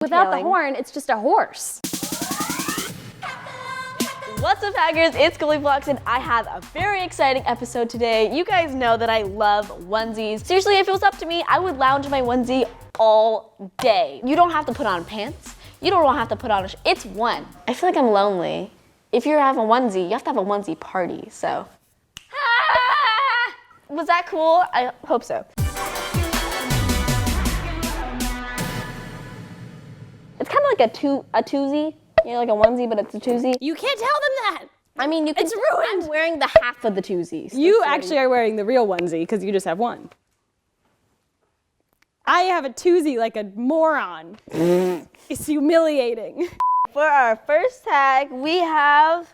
Without the horn, it's just a horse. What's up, hackers? It's GoldieBlox, and I have a very exciting episode today. You guys know that I love onesies. Seriously, if it was up to me, I would lounge in my onesie all day. You don't have to put on pants. You don't have to put on it's one. I feel like I'm lonely. If you have a onesie, you have to have a onesie party, so. Was that cool? I hope so. It's kind of like a twosie. You know, like a onesie, but it's a twosie. You can't tell them that. I mean, you can. It's ruined. I'm wearing the half of the twosies. You actually are wearing the real onesie because you just have one. I have a twosie like a moron. It's humiliating. For our first tag, we have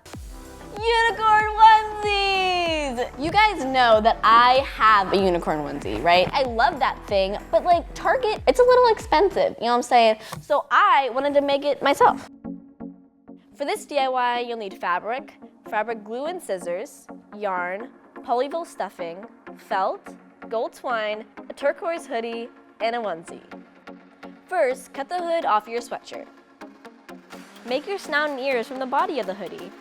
unicorn onesies. You guys know that I have a unicorn onesie, right? I love that thing, but like Target, it's a little expensive, you know what I'm saying? So I wanted to make it myself. For this DIY, you'll need fabric glue and scissors, yarn, polyvinyl stuffing, felt, gold twine, a turquoise hoodie, and a onesie. First, cut the hood off your sweatshirt. Make your snout and ears from the body of the hoodie.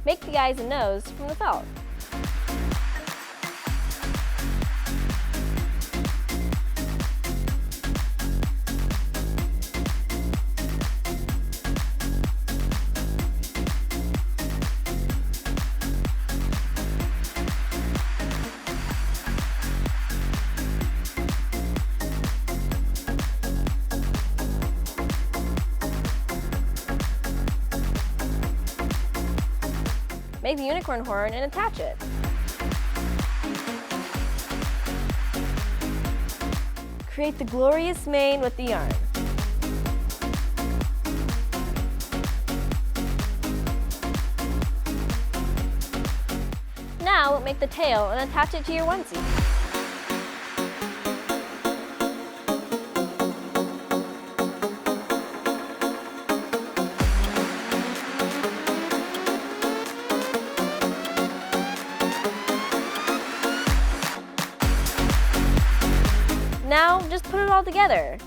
Make the eyes and nose from the felt. Make the unicorn horn and attach it. Create the glorious mane with the yarn. Now make the tail and attach it to your onesie. Now, just put it all together.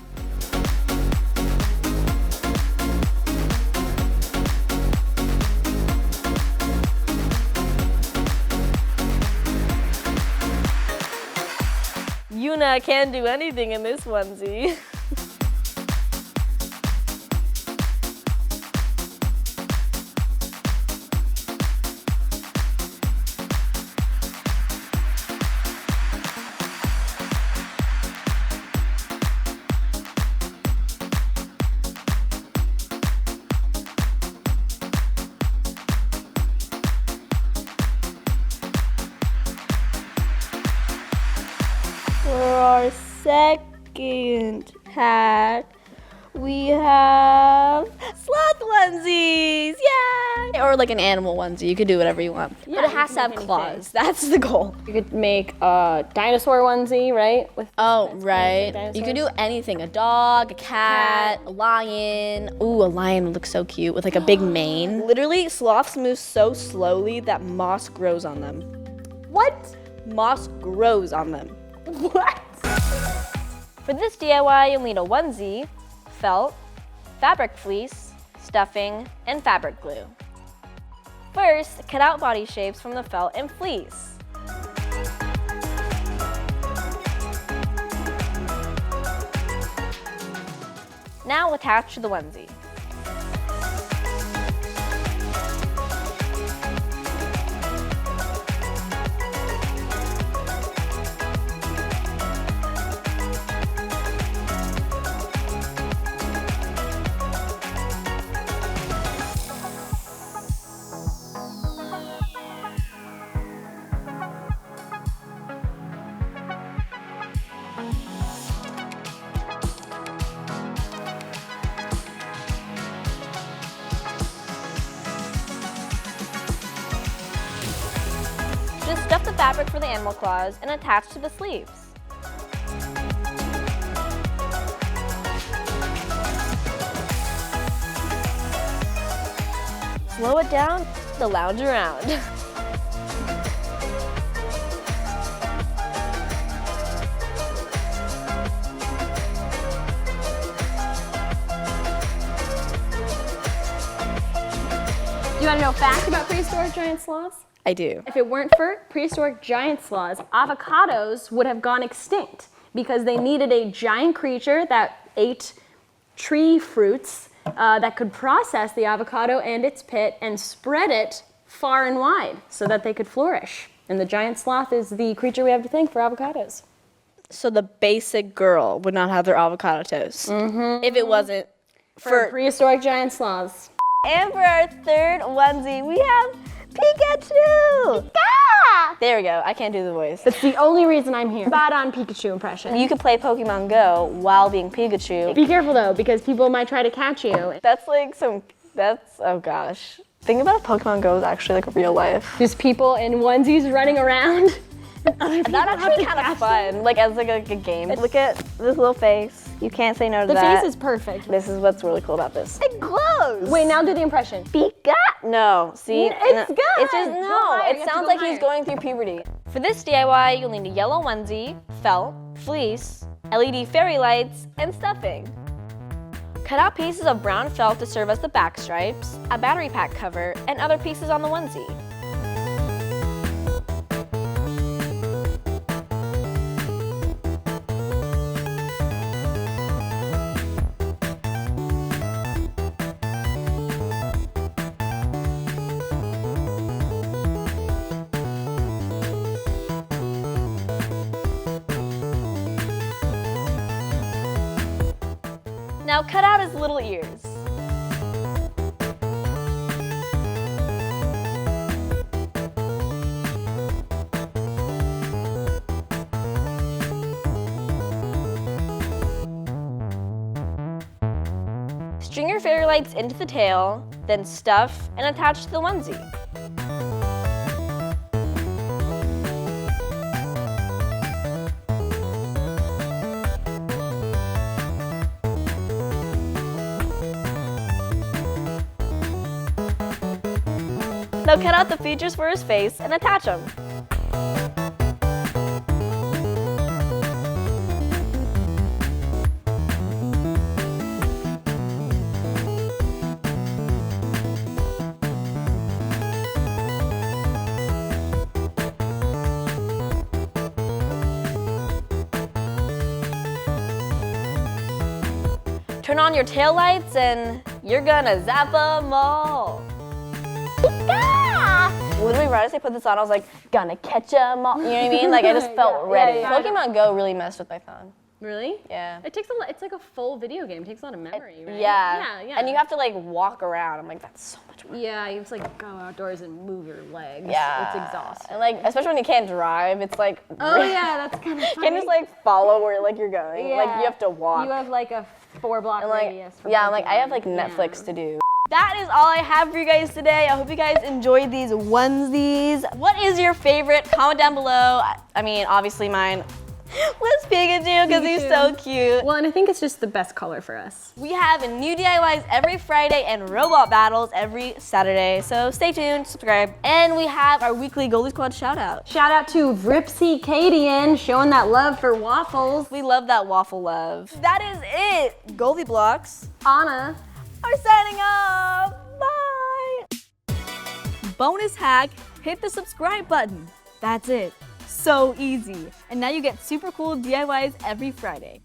Yuna can't do anything in this onesie. For our second tag, we have sloth onesies, yeah! Or like an animal onesie, you could do whatever you want. Yeah, but it has to have claws, that's the goal. You could make a dinosaur onesie, right? With Right. You could do anything, a dog, a cat, a lion. Ooh, a lion would look so cute with like a big mane. Literally, sloths move so slowly that moss grows on them. What? Moss grows on them. What? For this DIY, you'll need a onesie, felt, fabric fleece, stuffing, and fabric glue. First, cut out body shapes from the felt and fleece. Now attach to the onesie. Just stuff the fabric for the animal claws and attach to the sleeves. slow it down to lounge around. Do you want to know a fact about prehistoric giant sloths? I do. If it weren't for prehistoric giant sloths, avocados would have gone extinct because they needed a giant creature that ate tree fruits that could process the avocado and its pit and spread it far and wide so that they could flourish. And the giant sloth is the creature we have to thank for avocados. So the basic girl would not have their avocado toast if it wasn't For prehistoric giant sloths. And for our third onesie, we have Pikachu! Pika! There we go. I can't do the voice. That's the only reason I'm here. Spot on Pikachu impression. You could play Pokemon Go while being Pikachu. Be careful though, because people might try to catch you. That's like oh gosh. Think about if Pokemon Go is actually like real life. Just people in onesies running around. That'd actually be kind of fun, like as like a game. Look at this little face. You can't say no to The that. face is perfect. This is what's really cool about this. It glows! Wait, now do the impression. Pika? No, see? It's good. It's just, Go no, higher. You it have to sounds go like he's higher. going through puberty. For this DIY, you'll need a yellow onesie, felt, fleece, LED fairy lights, and stuffing. Cut out pieces of brown felt to serve as the back stripes, a battery pack cover, and other pieces on the onesie. Now cut out his little ears. String your fairy lights into the tail, then stuff and attach to the onesie. Now cut out the features for his face and attach them. Turn on your tail lights and you're gonna zap them all. Literally right as I put this on, I was like, gonna catch 'em all. You know what I mean? Like I just felt ready. yeah. Pokemon Go really messed with my phone. Really? Yeah. It takes a lot. It's like a full video game. It takes a lot of memory, right? Yeah. Yeah. And you have to like walk around. I'm like, that's so much work. Yeah, you have to like go outdoors and move your legs. Yeah. It's exhausting. And like, especially when you can't drive, it's like. Oh yeah, that's kind of You funny. can't just like follow where like you're going. Like you have to walk. You have like a 4-block and, like, radius. yeah, I'm like, I have like Netflix to do. That is all I have for you guys today. I hope you guys enjoyed these onesies. What is your favorite? Comment down below. I mean, obviously mine was Pikachu because he's so cute. Well, and I think it's just the best color for us. We have new DIYs every Friday and robot battles every Saturday. So stay tuned, subscribe. And we have our weekly Goldie Squad shout out. Shout out to Vripsy Cadian showing that love for waffles. We love that waffle love. That is it. GoldieBlox Anna. are signing off. Bye. Bonus hack, hit the subscribe button. That's it. So easy. And now you get super cool DIYs every Friday.